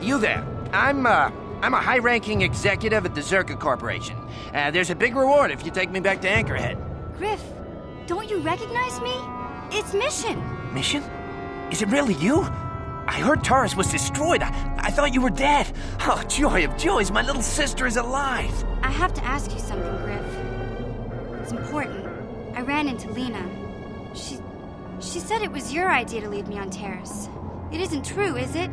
You there. I'm a high-ranking executive at the Zerka Corporation. There's a big reward if you take me back to Anchorhead. Griff, don't you recognize me? It's Mission. Mission? Is it really you? I heard Taurus was destroyed. I thought you were dead. Oh, joy of joys, my little sister is alive. I have to ask you something, Griff. It's important. I ran into Lena. She said it was your idea to leave me on Terrace. It isn't true, is it?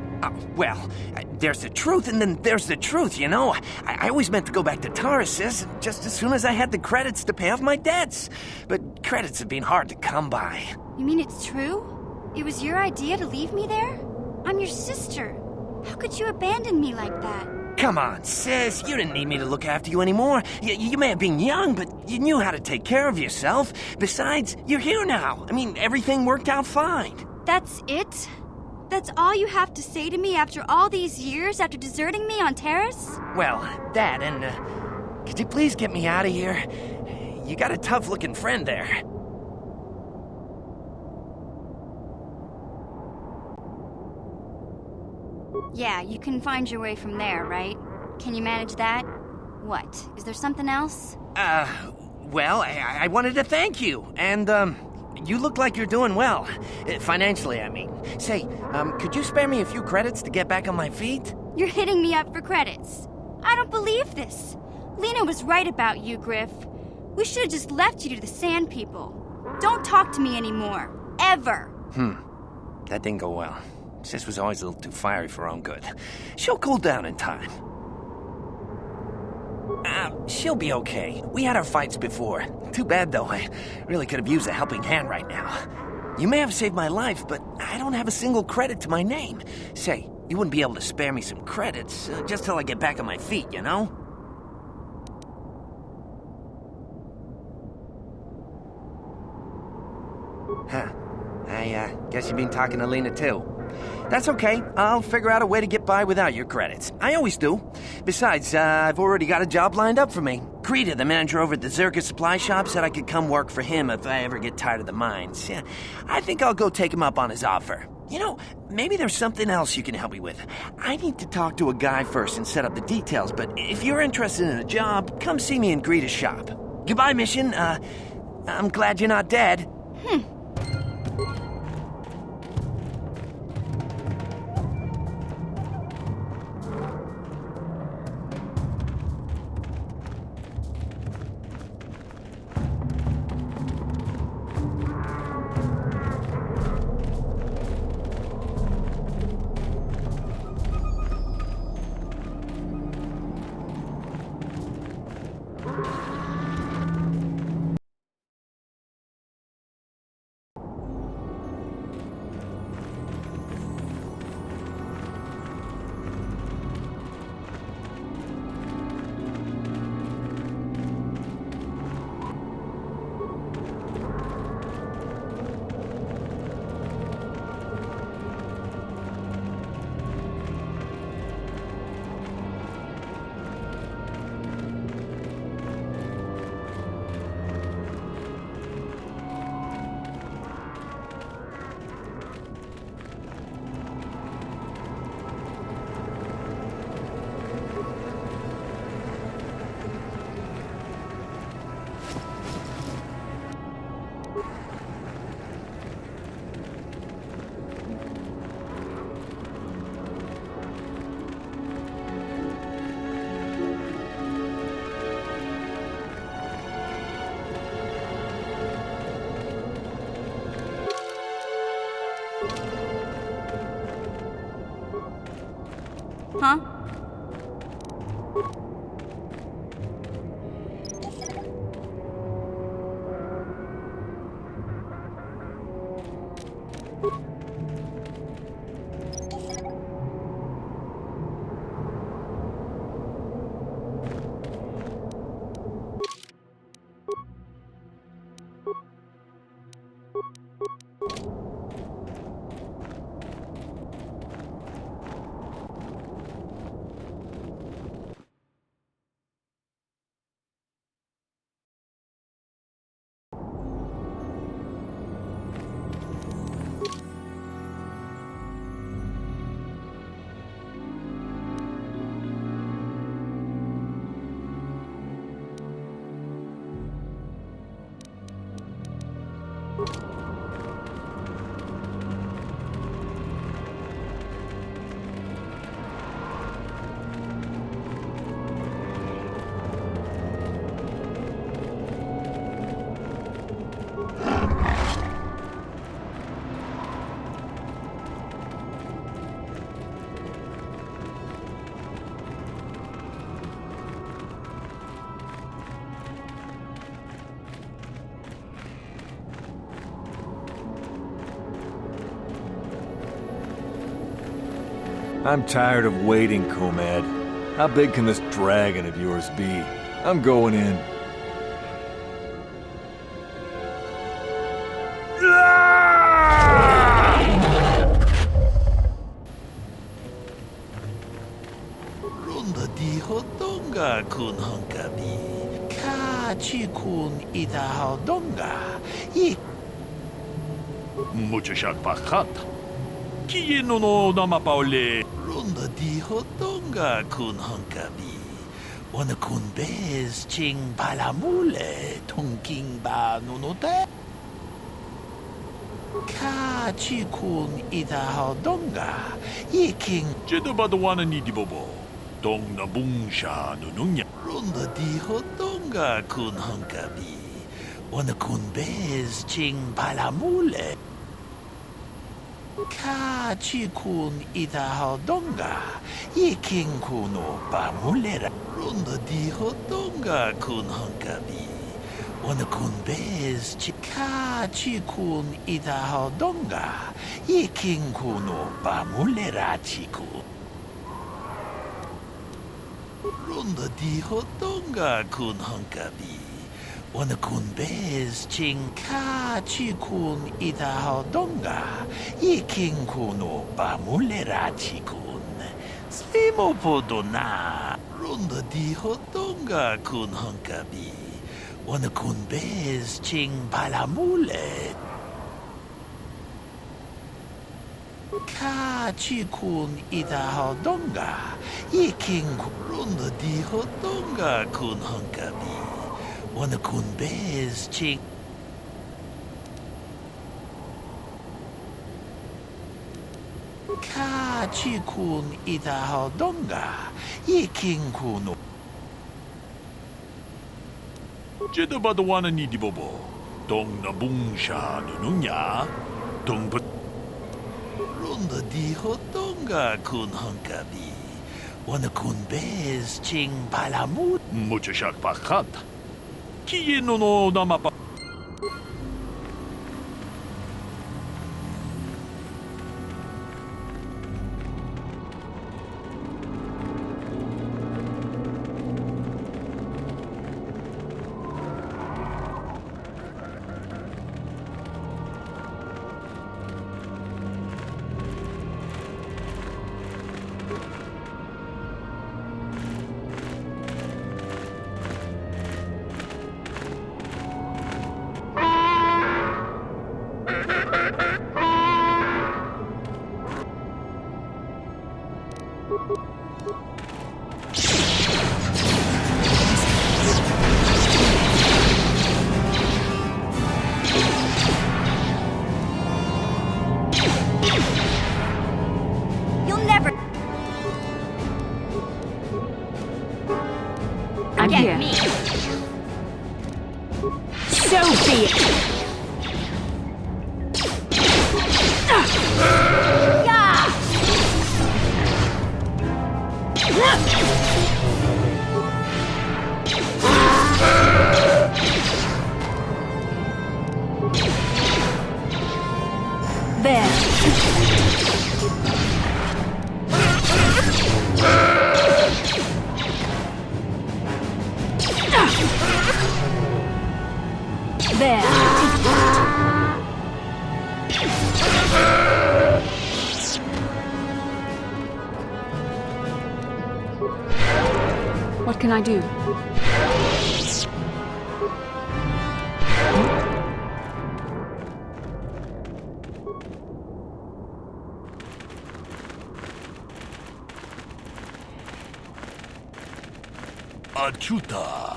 Well, there's the truth and then there's the truth, you know? I always meant to go back to Taurus's just as soon as I had the credits to pay off my debts. But credits have been hard to come by. You mean it's true? It was your idea to leave me there? I'm your sister. How could you abandon me like that? Come on, sis. You didn't need me to look after you anymore. You may have been young, but you knew how to take care of yourself. Besides, you're here now. I mean, everything worked out fine. That's it? That's all you have to say to me after all these years, after deserting me on Terrace? Well, that and, could you please get me out of here? You got a tough-looking friend there. Yeah, you can find your way from there, right? Can you manage that? What? Is there something else? Well, I wanted to thank you, and, you look like you're doing well. Financially, I mean. Say, could you spare me a few credits to get back on my feet? You're hitting me up for credits. I don't believe this. Lena was right about you, Griff. We should have just left you to the Sand People. Don't talk to me anymore. Ever. That didn't go well. Sis was always a little too fiery for her own good. She'll cool down in time. She'll be okay. We had our fights before. Too bad, though. I really could have used a helping hand right now. You may have saved my life, but I don't have a single credit to my name. Say, you wouldn't be able to spare me some credits, just till I get back on my feet, you know? Huh. I guess you've been talking to Lena, too. That's okay. I'll figure out a way to get by without your credits. I always do. Besides, I've already got a job lined up for me. Krayt, the manager over at the Zerka supply shop, said I could come work for him if I ever get tired of the mines. Yeah, I think I'll go take him up on his offer. You know, maybe there's something else you can help me with. I need to talk to a guy first and set up the details, but if you're interested in a job, come see me in Greta's shop. Goodbye, Mission. I'm glad you're not dead. Huh? I'm tired of waiting, Comad. How big can this dragon of yours be? I'm going in. Runda di hodonga kun honkabi. Kachi kun ita hodonga. Mucho shakpakat. Kieno no namapaule. Runda di hodonga kun honkabi. Wana kun bez ching palamule tongking ba nunote. Kachi kun ita hodonga. Yiking Jedo badawana ni di bobo. Dong na bungsha nununya. Runda di hodonga kun honkabi. Wana kun bez ching palamule. Kachi kun ita hodonga. Yiking kuno pamulera. Runda di hodonga kun honkabi. Wana kun bez Kachi kun ita hodonga. Yiking kuno pamulera chiku. Runda di hodonga kun honkabi. Wana kun bez ching Kachi kun ita hodonga. Yiking kuno pamulera chikun. Slimo podona. Runda di hodonga kun honkabi. Wana kun bez ching palamule. Kachi kun ita hodonga. Yiking runda di hodonga kun honkabi. Wana kun bez ching Kachi kun ita hodonga. Yiking kuno Jedo badawana ni di bobo. Dong na bungsha nununya. Dong but. Runda di hodonga kun honkabi. Wana kun bez ching palamut. Mucho shakpakat. Kieno no namapa. There. There. What can I do? Achuta.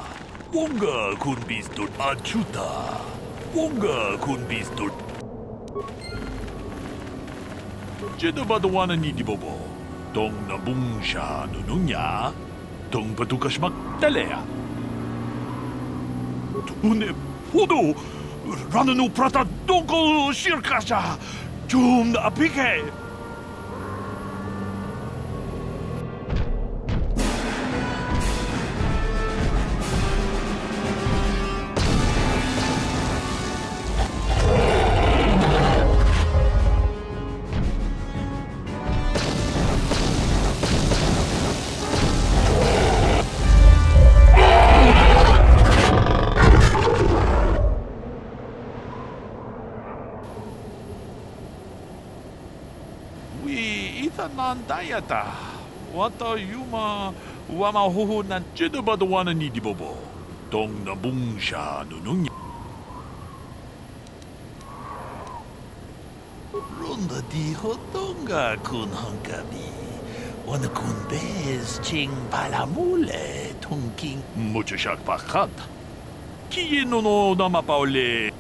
Wonga kun bistur. Achuta. Wonga kun bistur. Jedabadawana ni dibobo. Dong nabungsha nununya. Dong patukashmak talea. Tune podo. Rananu prata donko shirkasha. Jum apike. Nandayata. Wata yuma wama hoho nan jedabadawana ni dibobo. Dong nabungsha nununya. Runda di hodonga kun hankabi. Wana kun bez ching palamule tungking. Muchashak pakat. Kiye no namapaule.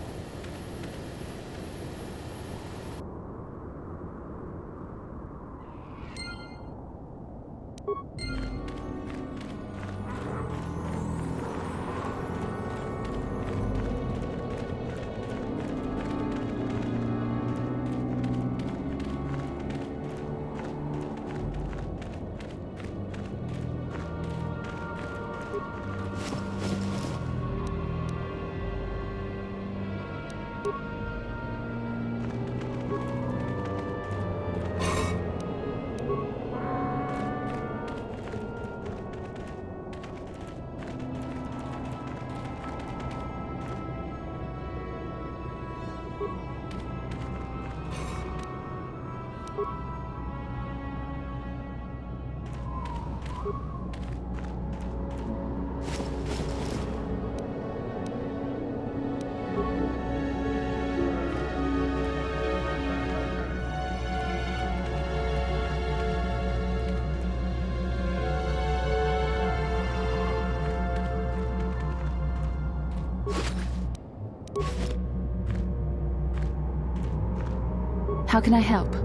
How can I help?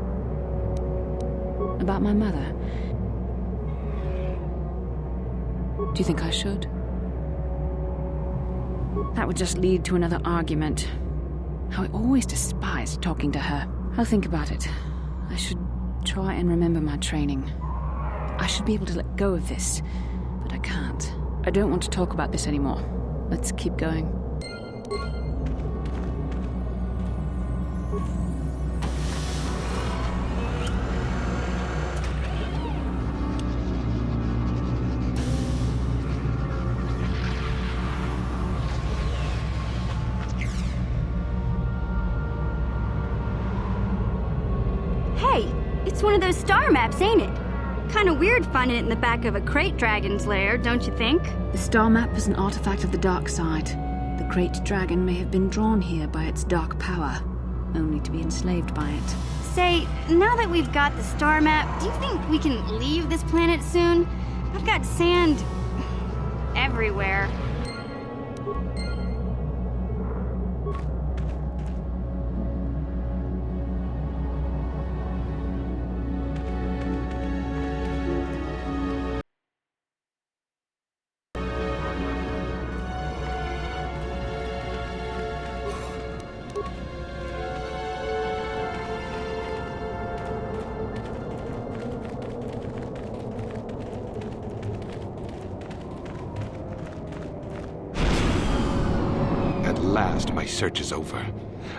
About my mother? Do you think I should? That would just lead to another argument. How I always despised talking to her. I'll think about it. I should try and remember my training. I should be able to let go of this, but I can't. I don't want to talk about this anymore. Let's keep going. Hey, it's one of those star maps, ain't it? Kinda weird finding it in the back of a Krayt Dragon's lair, don't you think? The star map is an artifact of the dark side. The Krayt Dragon may have been drawn here by its dark power, only to be enslaved by it. Say, now that we've got the star map, do you think we can leave this planet soon? I've got sand everywhere. At last, my search is over.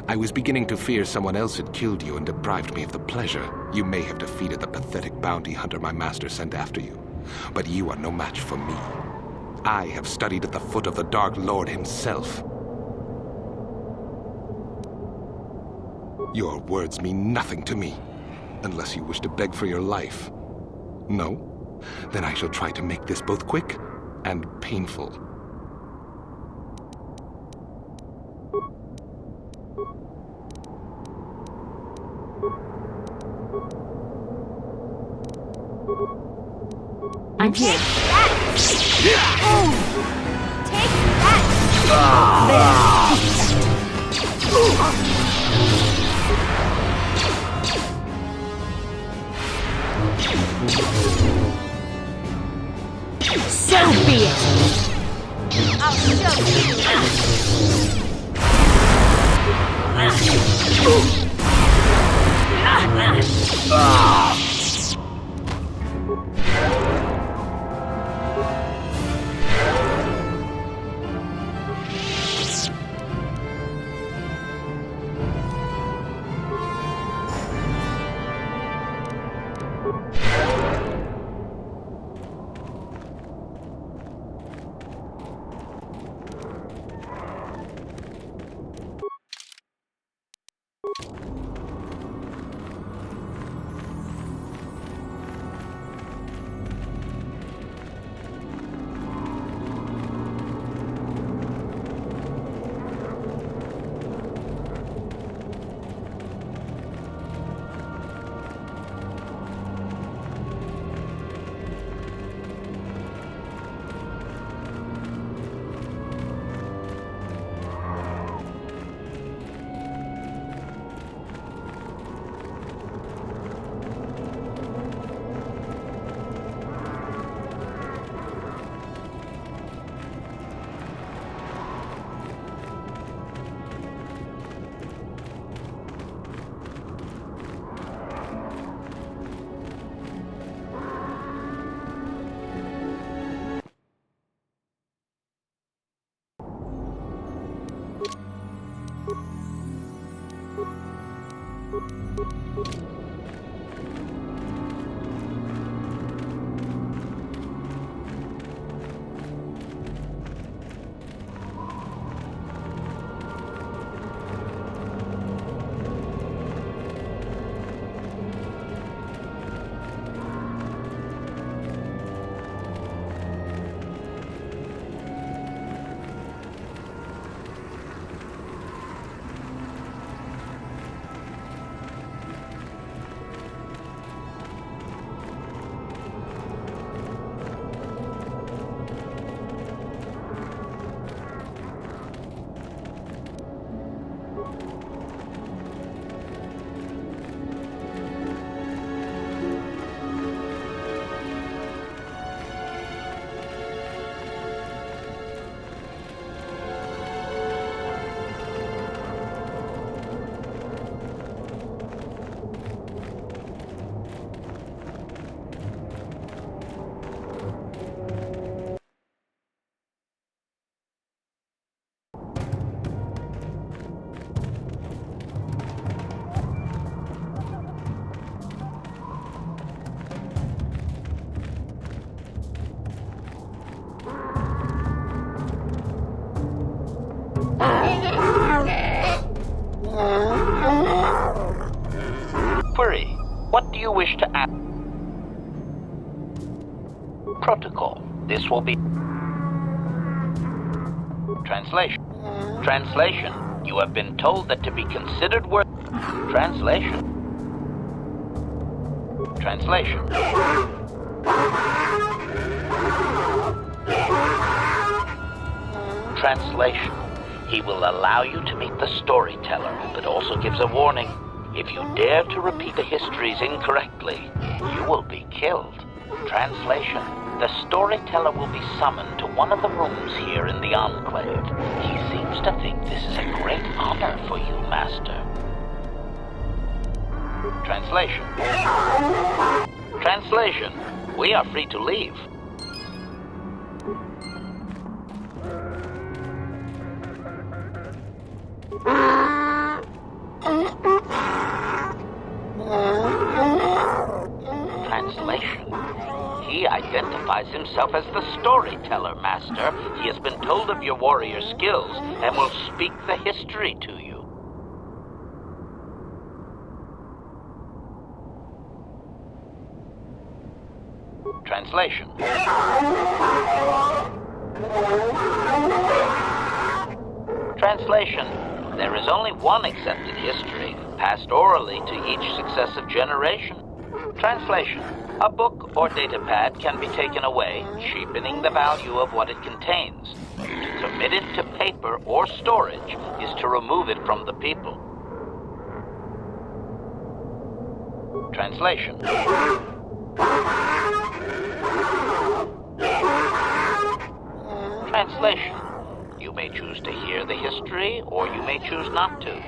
I was beginning to fear someone else had killed you and deprived me of the pleasure. You may have defeated the pathetic bounty hunter my master sent after you, but you are no match for me. I have studied at the foot of the Dark Lord himself. Your words mean nothing to me, unless you wish to beg for your life. No? Then I shall try to make this both quick and painful. I'm here. Take that! So be it! I'll show you! Query. What do you wish to add? Protocol. This will be... Translation. Translation. You have been told that to be considered worth... Translation. Translation. Translation. He will allow you to meet the storyteller, but also gives a warning. If you dare to repeat the histories incorrectly, you will be killed. Translation. The storyteller will be summoned to one of the rooms here in the enclave. He seems to think this is a great honor for you, Master. Translation. Translation. We are free to leave. identifies himself as the storyteller, Master. He has been told of your warrior skills and will speak the history to you. Translation. Translation. There is only one accepted history, passed orally to each successive generation. Translation. A book or datapad can be taken away, cheapening the value of what it contains. To commit it to paper or storage is to remove it from the people. Translation. Translation. You may choose to hear the history, or you may choose not to.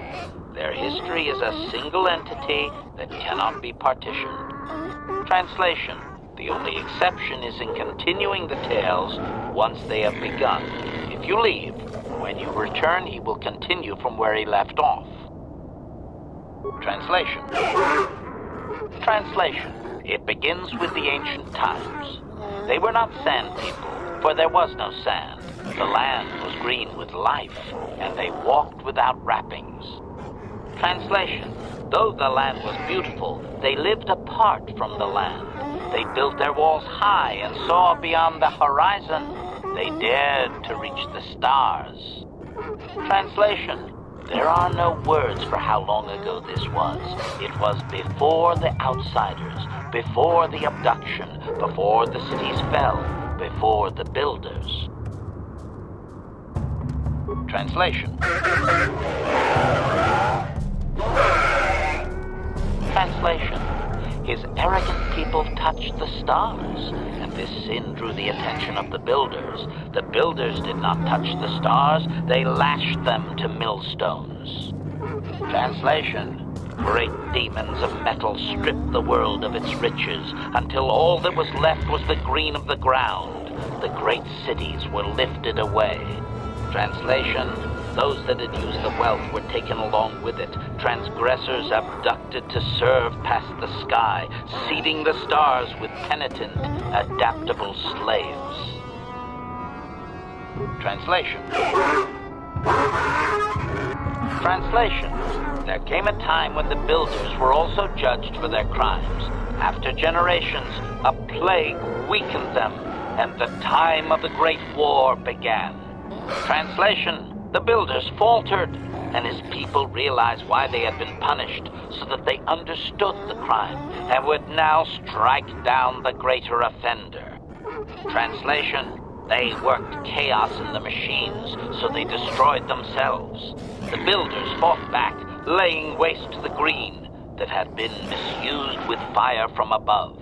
Their history is a single entity that cannot be partitioned. Translation. The only exception is in continuing the tales once they have begun. If you leave, when you return, he will continue from where he left off. Translation. Translation. It begins with the ancient times. They were not sand people, for there was no sand. The land was green with life, and they walked without wrappings. Translation. Though the land was beautiful, they lived apart from the land. They built their walls high and saw beyond the horizon. They dared to reach the stars. Translation. There are no words for how long ago this was. It was before the outsiders, before the abduction, before the cities fell, before the builders. Translation. Translation. His arrogant people touched the stars, and this sin drew the attention of the builders. The builders did not touch the stars, they lashed them to millstones. Translation. Great demons of metal stripped the world of its riches, until all that was left was the green of the ground. The great cities were lifted away. Translation. Those that had used the wealth were taken along with it. Transgressors abducted to serve past the sky, seeding the stars with penitent, adaptable slaves. Translation. Translation. There came a time when the builders were also judged for their crimes. After generations, a plague weakened them, and the time of the Great War began. Translation. The builders faltered, and his people realized why they had been punished, so that they understood the crime, and would now strike down the greater offender. Translation. They worked chaos in the machines, so they destroyed themselves. The builders fought back, laying waste to the green that had been misused with fire from above.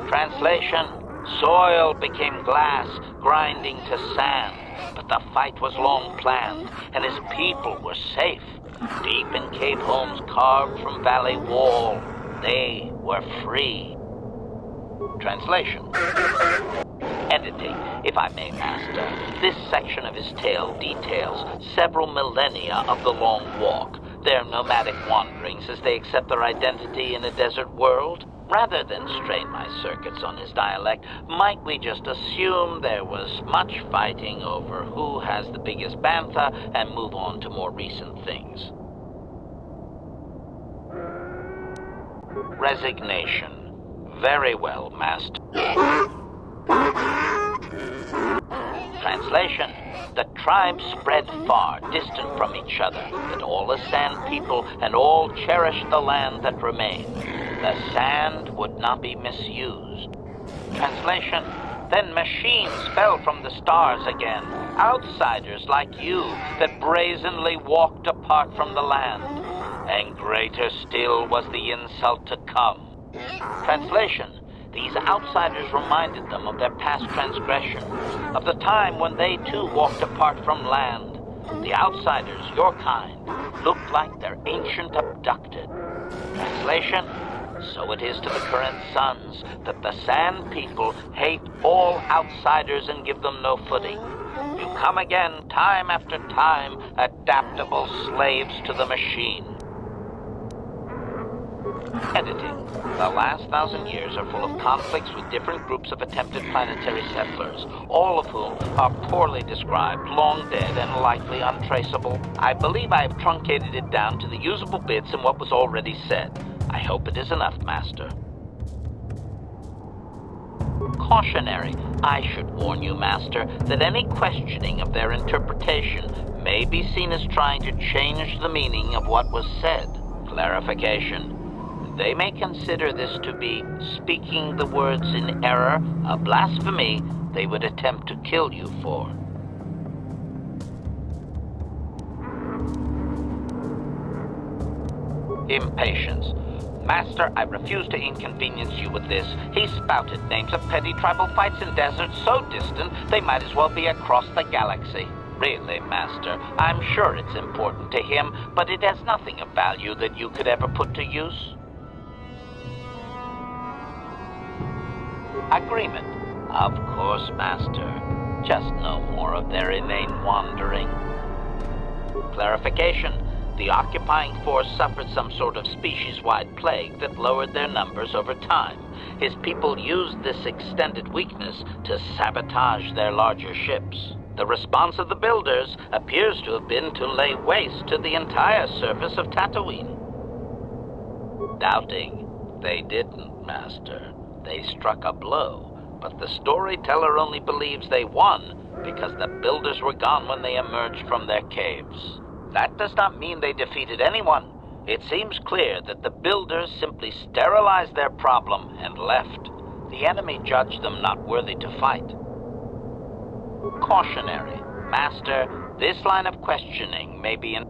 Translation. Soil became glass, grinding to sand, but the fight was long planned, and his people were safe. Deep in cave homes carved from valley wall, they were free. Translation. Editing, if I may, Master. This section of his tale details several millennia of the Long Walk, their nomadic wanderings as they accept their identity in a desert world. Rather than strain my circuits on his dialect, might we just assume there was much fighting over who has the biggest bantha and move on to more recent things? Resignation. Very well, Master. Translation. The tribes spread far, distant from each other, but all as sand people, and all cherished the land that remained. The sand would not be misused. Translation. Then machines fell from the stars again, outsiders like you that brazenly walked apart from the land. And greater still was the insult to come. Translation. These outsiders reminded them of their past transgression, of the time when they too walked apart from land. The outsiders, your kind, looked like their ancient abducted. Translation. So it is to the current sons that the Sand People hate all outsiders and give them no footing. You come again, time after time, adaptable slaves to the machine. Editing. The last 1,000 years are full of conflicts with different groups of attempted planetary settlers, all of whom are poorly described, long dead, and likely untraceable. I believe I have truncated it down to the usable bits in what was already said. I hope it is enough, Master. Cautionary. I should warn you, Master, that any questioning of their interpretation may be seen as trying to change the meaning of what was said. Clarification. They may consider this to be speaking the words in error, a blasphemy they would attempt to kill you for. Impatience. Master, I refuse to inconvenience you with this. He spouted names of petty tribal fights in deserts so distant they might as well be across the galaxy. Really, Master, I'm sure it's important to him, but it has nothing of value that you could ever put to use. Agreement. Of course, Master. Just no more of their inane wandering. Clarification. The occupying force suffered some sort of species-wide plague that lowered their numbers over time. His people used this extended weakness to sabotage their larger ships. The response of the builders appears to have been to lay waste to the entire surface of Tatooine. Doubting. They didn't, Master. They struck a blow, but the storyteller only believes they won because the builders were gone when they emerged from their caves. That does not mean they defeated anyone. It seems clear that the builders simply sterilized their problem and left. The enemy judged them not worthy to fight. Cautionary. Master, this line of questioning may be in...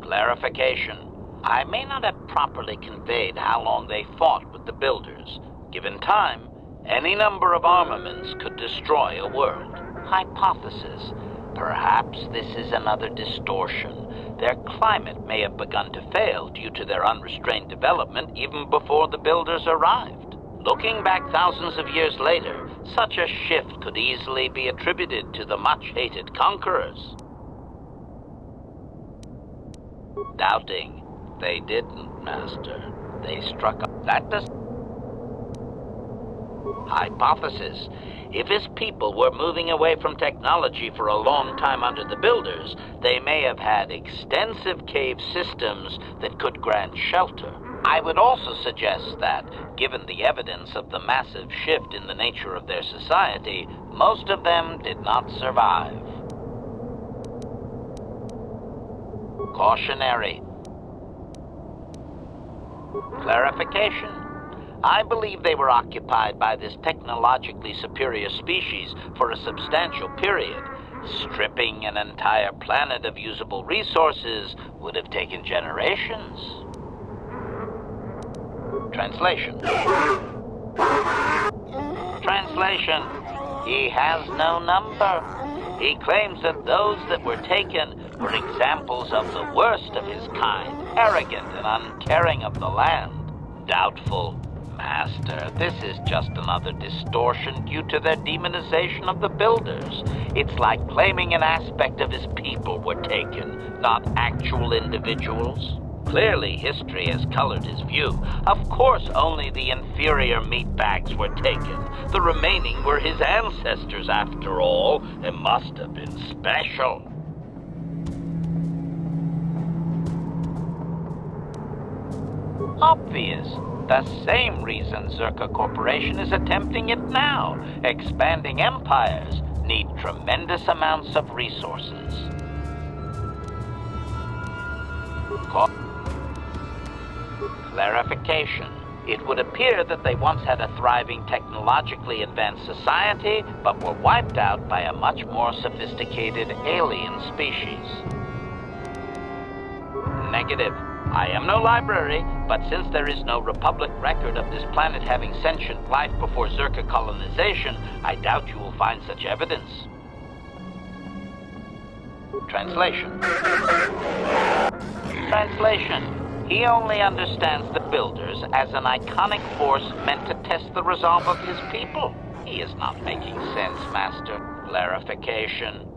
Clarification. I may not have properly conveyed how long they fought with the builders. Given time, any number of armaments could destroy a world. Hypothesis. Perhaps this is another distortion. Their climate may have begun to fail due to their unrestrained development even before the builders arrived. Looking back thousands of years later, such a shift could easily be attributed to the much-hated conquerors. Doubting. They didn't, Master. They struck up. That does... Hypothesis. If his people were moving away from technology for a long time under the builders, they may have had extensive cave systems that could grant shelter. I would also suggest that, given the evidence of the massive shift in the nature of their society, most of them did not survive. Cautionary. Clarification. I believe they were occupied by this technologically superior species for a substantial period. Stripping an entire planet of usable resources would have taken generations. Translation. Translation. He has no number. He claims that those that were taken were examples of the worst of his kind, arrogant and uncaring of the land. Doubtful. Master, this is just another distortion due to their demonization of the builders. It's like claiming an aspect of his people were taken, not actual individuals. Clearly, history has colored his view. Of course, only the inferior meatbags were taken. The remaining were his ancestors, after all. It must have been special. Obvious. The same reason Zerka Corporation is attempting it now. Expanding empires need tremendous amounts of resources. Clarification. It would appear that they once had a thriving technologically advanced society, but were wiped out by a much more sophisticated alien species. Negative. I am no library, but since there is no Republic record of this planet having sentient life before Zerka colonization, I doubt you will find such evidence. Translation. Translation. He only understands the builders as an iconic force meant to test the resolve of his people. He is not making sense, Master. Clarification.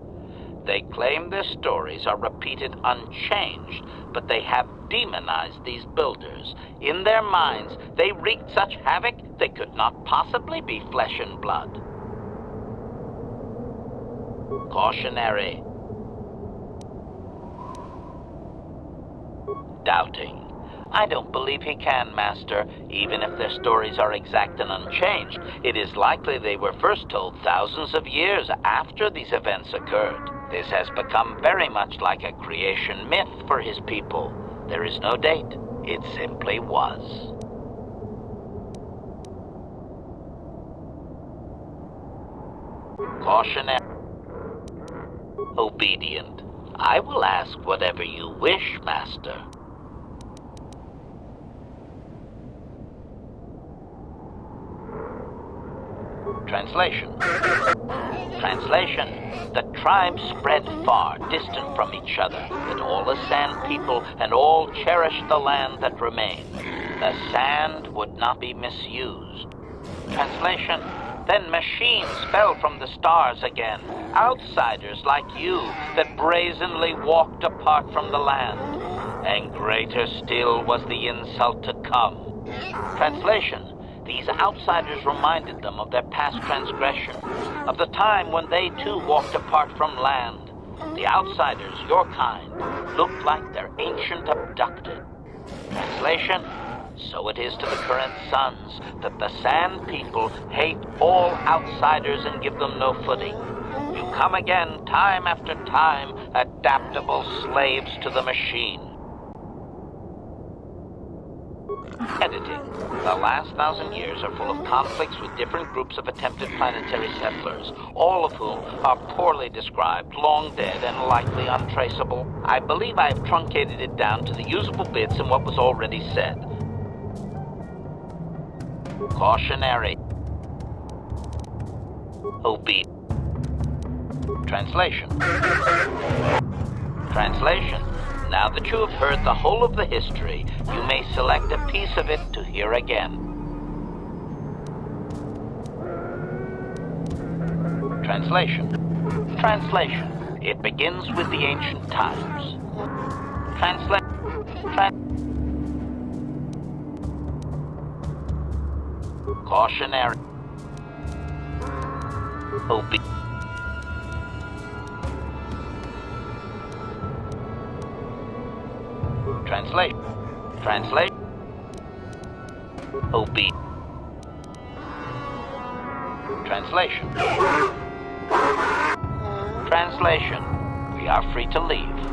They claim their stories are repeated unchanged, but they have demonized these builders. In their minds, they wreaked such havoc they could not possibly be flesh and blood. Cautionary. Doubting. I don't believe he can, Master. Even if their stories are exact and unchanged, it is likely they were first told thousands of years after these events occurred. This has become very much like a creation myth for his people. There is no date. It simply was. Cautionary. Obedient. I will ask whatever you wish, Master. Translation. Translation. The tribes spread far, distant from each other, but all the sand people and all cherished the land that remained. The sand would not be misused. Translation. Then machines fell from the stars again, outsiders like you that brazenly walked apart from the land. And greater still was the insult to come. Translation. These outsiders reminded them of their past transgression, of the time when they too walked apart from land. The outsiders, your kind, looked like their ancient abducted. Translation. So it is to the current sons that the Sand People hate all outsiders and give them no footing. You come again, time after time, adaptable slaves to the machine. Editing. The last 1,000 years are full of conflicts with different groups of attempted planetary settlers, all of whom are poorly described, long dead, and likely untraceable. I believe I have truncated it down to the usable bits in what was already said. Cautionary. Obedient. Translation. Translation. Now that you have heard the whole of the history, you may select a piece of it to hear again. Translation. Translation. It begins with the ancient times. Cautionary. Translate. Translate. Translation. Translation. We are free to leave.